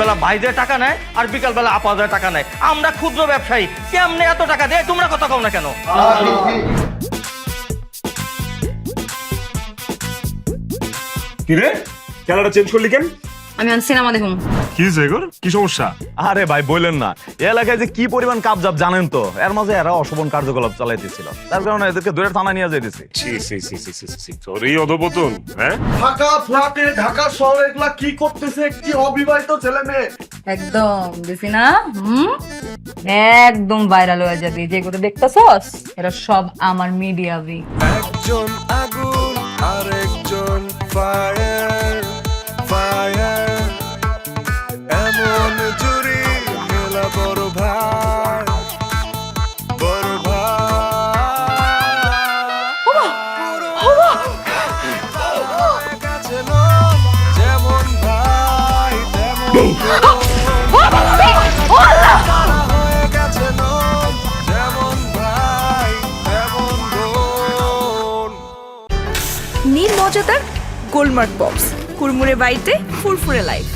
সকালবেলা ভাইদের টাকা নেয় আর বিকালবেলা আপাদের টাকা নেয়। আমরা ক্ষুদ্র ব্যবসায়ী, কেমনে এত টাকা দেয়? তোমরা কথা কও না কেন? কিরে খেলাটা চেঞ্জ করলি কেন? আমি সিনেমা দেখুন। কি জেগর কি সমস্যা? আরে ভাই বললেন না, এলাকায় যে কি পরিমাণ কাবজাব জানেন তো, এর মাঝে এরা অশোভন কার্যকলাপ চালাইতেছিল, তার কারণে এদেরকে দূরে থানা নিয়ে যাইতেছি। তোর এই অধপতন, হ্যাঁ? ঢাকা ফ্ল্যাটে ঢাকা শহরে এগুলা কি করতেছে? কি অবিবাহিত ছেলে মেয়ে? একদম দিছি না? একদম ভাইরাল হয়ে যাবি। যেগুলো দেখতেছস এরা সব আমার মিডিয়া বি। একজন আগুন আরেকজন ফায়ার ফায়ার এমন জুড়ি মেলা বড় ভাই বড় ভাই কাছে নাম যেমন ভাই তেমন হয়ে গেছে নাম যেমন ভাই তেমন বোন। নীল মজাদার গোলমার্ক বক্স, কুড়মুড়ে বাড়িতে ফুরফুরে লাইফ।